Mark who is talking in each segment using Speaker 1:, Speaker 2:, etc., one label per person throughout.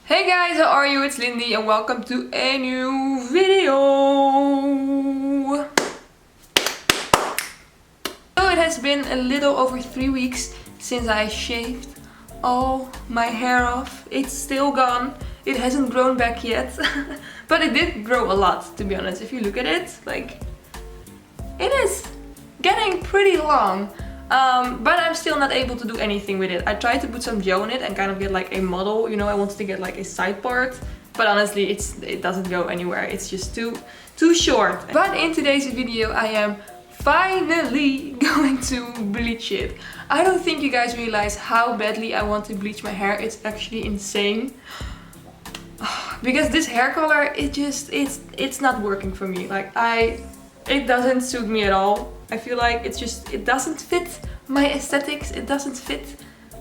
Speaker 1: Hey guys, how are you? It's Lindy and welcome to a new video. So it has been a little over 3 weeks since I shaved all my hair off. It's still gone. It hasn't grown back yet. But it did grow a lot, to be honest. If you look at it, like, it is getting pretty long. But I'm still not able to do anything with it. I tried to put some gel in it and kind of get like a model, you know, I wanted to get like a side part. But honestly, it doesn't go anywhere. It's just too short. But in today's video, I am finally going to bleach it. I don't think you guys realize how badly I want to bleach my hair. It's actually insane. Because this hair color, it's not working for me. Like it doesn't suit me at all. I feel like it doesn't fit my aesthetics, it doesn't fit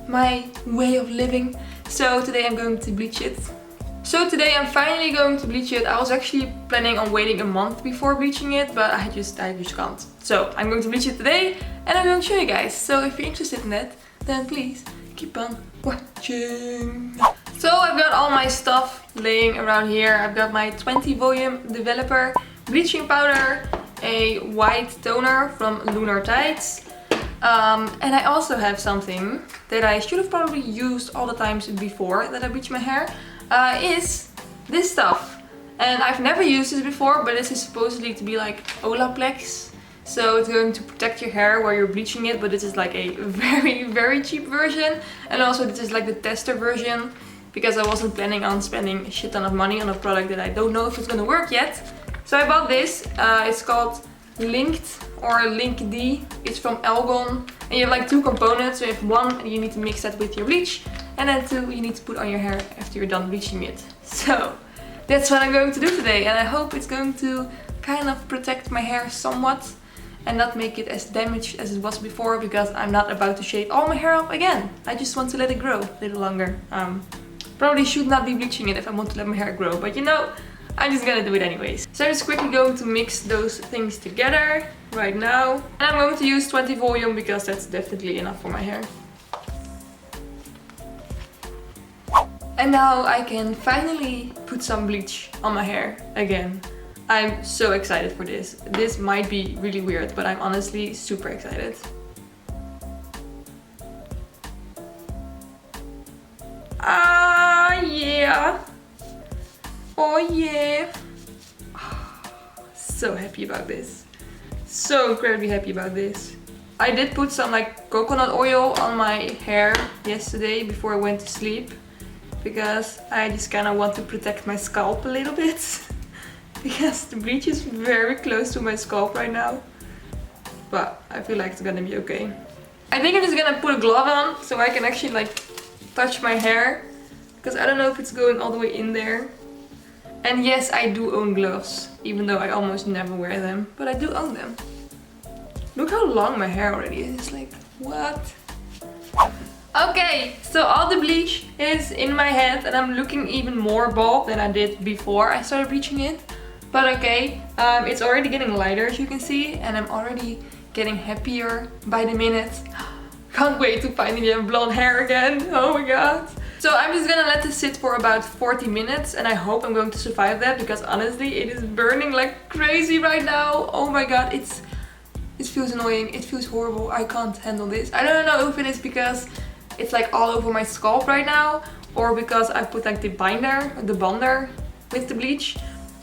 Speaker 1: my way of living. So today I'm going to bleach it. So today I'm finally going to bleach it. I was actually planning on waiting a month before bleaching it, but I just can't. So I'm going to bleach it today and I'm going to show you guys. So if you're interested in that, then please keep on watching. So I've got all my stuff laying around here. I've got my 20 volume developer, bleaching powder, a white toner from Lunar, and I also have something that I should have probably used all the times before that I bleach my hair, is this stuff. And I've never used this before, but this is supposedly to be like Olaplex. So it's going to protect your hair while you're bleaching it, but this is like a very cheap version. And also this is like the tester version, because I wasn't planning on spending a shit ton of money on a product that I don't know if it's gonna work yet. So I bought this. It's called Lindy. It's from Algon. And you have like two components. So you have one, you need to mix that with your bleach. And then two, you need to put on your hair after you're done bleaching it. So that's what I'm going to do today. And I hope it's going to kind of protect my hair somewhat. And not make it as damaged as it was before. Because I'm not about to shave all my hair off again. I just want to let it grow a little longer. Probably should not be bleaching it if I want to let my hair grow. But you know, I'm just gonna do it anyways. So I'm just quickly going to mix those things together right now. And I'm going to use 20 volume because that's definitely enough for my hair. And now I can finally put some bleach on my hair again. I'm so excited for this. This might be really weird, but I'm honestly super excited. Yeah. Oh yeah. So happy about this. So incredibly happy about this. I did put some like coconut oil on my hair yesterday before I went to sleep. Because I just kind of want to protect my scalp a little bit. Because the bleach is very close to my scalp right now. But I feel like it's gonna be okay. I think I'm just gonna put a glove on so I can actually like touch my hair. Because I don't know if it's going all the way in there. And yes, I do own gloves, even though I almost never wear them, but I do own them. Look how long my hair already is, like, what? Okay, so all the bleach is in my head and I'm looking even more bald than I did before I started bleaching it. But okay, it's already getting lighter as you can see, and I'm already getting happier by the minute. Can't wait to finally have blonde hair again, oh my god. So I'm just gonna let this sit for about 40 minutes and I hope I'm going to survive that, because honestly it is burning like crazy right now. Oh my god, it feels annoying, it feels horrible, I can't handle this. I don't know if it is because it's like all over my scalp right now, or because I put like the bonder with the bleach.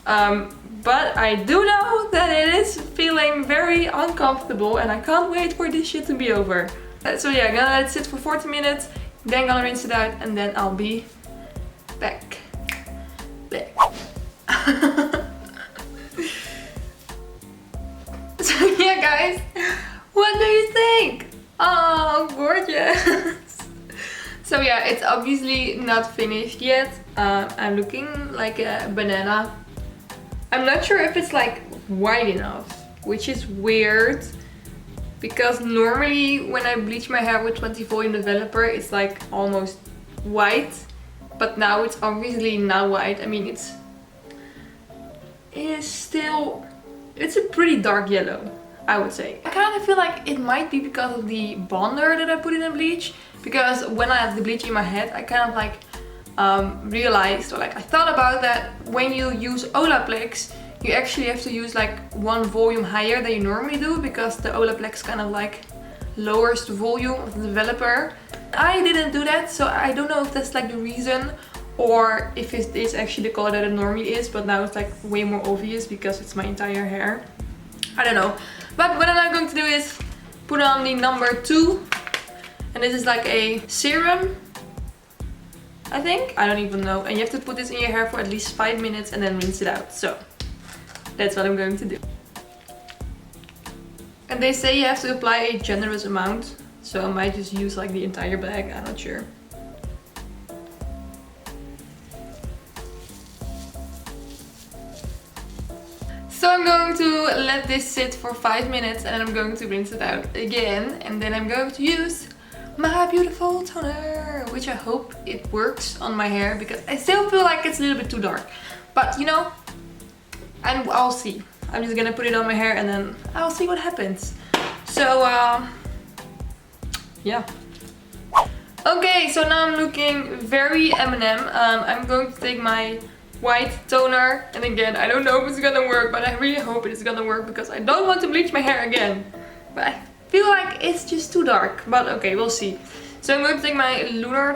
Speaker 1: But I do know that it is feeling very uncomfortable and I can't wait for this shit to be over. So yeah, I'm gonna let it sit for 40 minutes. Then gonna rinse it out and then I'll be back. So yeah guys, what do you think? Oh, gorgeous. So yeah, it's obviously not finished yet. I'm looking like a banana. I'm not sure if it's like white enough, which is weird. Because normally when I bleach my hair with 20 volume developer, it's like almost white. But now it's obviously not white. I mean, it's a pretty dark yellow, I would say. I kind of feel like it might be because of the bonder that I put in the bleach. Because when I have the bleach in my head, I kind of like realized, or like I thought about that when you use Olaplex, you actually have to use like one volume higher than you normally do, because the Olaplex kind of like lowers the volume of the developer. I didn't do that, so I don't know if that's like the reason, or if it is actually the color that it normally is, but now it's like way more obvious because it's my entire hair. I don't know. But what I'm now going to do is put on the number 2. And this is like a serum, I think. I don't even know. And you have to put this in your hair for at least 5 minutes and then rinse it out. So that's what I'm going to do. And they say you have to apply a generous amount. So I might just use like the entire bag. I'm not sure. So I'm going to let this sit for 5 minutes and I'm going to rinse it out again. And then I'm going to use my beautiful toner, which I hope it works on my hair, because I still feel like it's a little bit too dark. But you know, I'll see. I'm just gonna put it on my hair and then I'll see what happens. So yeah. Okay, so now I'm looking very M&M. I'm going to take my white toner, and again, I don't know if it's gonna work, but I really hope it is gonna work because I don't want to bleach my hair again. But I feel like it's just too dark, but okay, we'll see. So I'm going to take my Lunar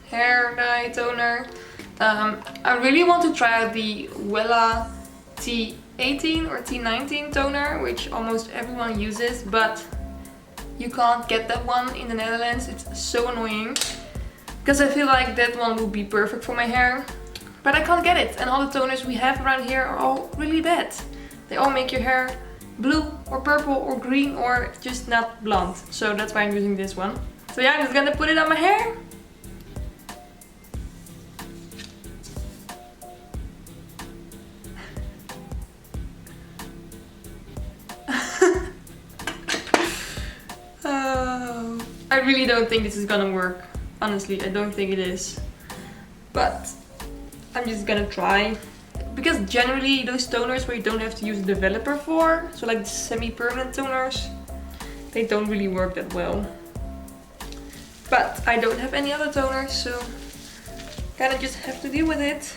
Speaker 1: hair dye toner. I really want to try out the Wella T18 or T19 toner, which almost everyone uses, but you can't get that one in the Netherlands. It's so annoying because I feel like that one would be perfect for my hair, but I can't get it, and all the toners we have around here are all really bad. They all make your hair blue or purple or green or just not blonde. So that's why I'm using this one. So yeah, I'm just gonna put it on my hair. I really don't think this is gonna work. Honestly, I don't think it is. But I'm just gonna try. Because generally those toners where you don't have to use a developer for, so like the semi-permanent toners, they don't really work that well. But I don't have any other toners, so kinda just have to deal with it.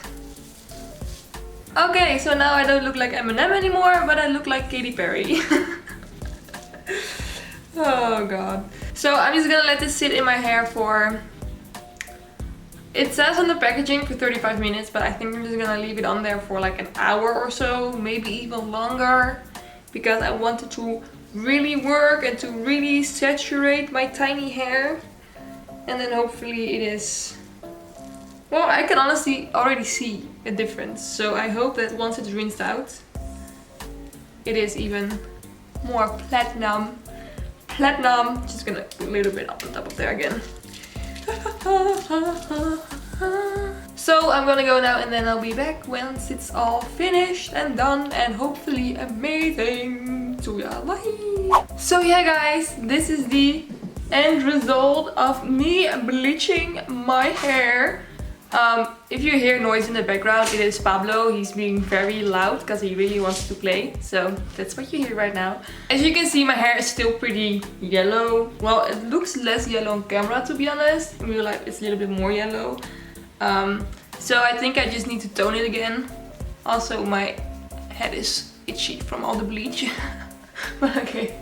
Speaker 1: Okay, so now I don't look like M&M anymore, but I look like Katy Perry. Oh god. So I'm just gonna let this sit in my hair for, it says on the packaging for 35 minutes, but I think I'm just gonna leave it on there for like an hour or so, maybe even longer, because I want it to really work and to really saturate my tiny hair. And then hopefully it is, well, I can honestly already see a difference. So I hope that once it's rinsed out, it is even more platinum. Just gonna put a little bit up on top of there again. So I'm gonna go now and then I'll be back once it's all finished and done and hopefully amazing to your life. So yeah guys, this is the end result of me bleaching my hair. If you hear noise in the background, it is Pablo. He's being very loud because he really wants to play. So that's what you hear right now. As you can see, my hair is still pretty yellow. Well, it looks less yellow on camera, to be honest. In real life, it's a little bit more yellow. So I think I just need to tone it again. Also, my head is itchy from all the bleach. But okay.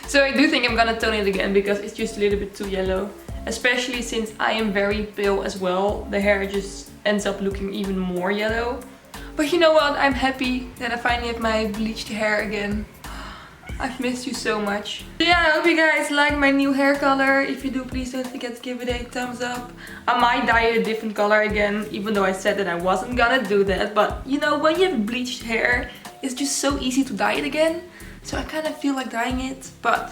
Speaker 1: So I do think I'm gonna tone it again because it's just a little bit too yellow. Especially since I am very pale as well. The hair just ends up looking even more yellow. But you know what? I'm happy that I finally have my bleached hair again. I've missed you so much. So yeah, I hope you guys like my new hair color. If you do, please don't forget to give it a thumbs up. I might dye it a different color again, even though I said that I wasn't gonna do that. But you know, when you have bleached hair, it's just so easy to dye it again. So I kind of feel like dyeing it, but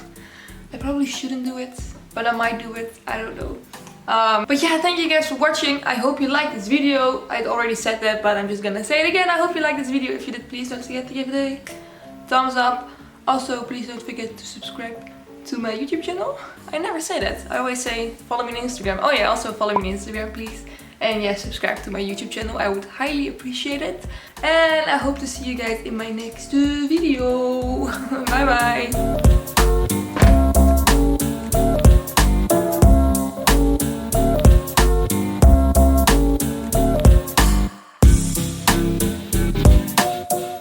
Speaker 1: I probably shouldn't do it. But I might do it, I don't know. But yeah, thank you guys for watching. I hope you liked this video. I'd already said that, but I'm just gonna say it again. I hope you liked this video. If you did, please don't forget to give it a thumbs up. Also, please don't forget to subscribe to my YouTube channel. I never say that. I always say follow me on Instagram. Oh yeah, also follow me on Instagram, please. And yeah, subscribe to my YouTube channel. I would highly appreciate it. And I hope to see you guys in my next video. Bye bye.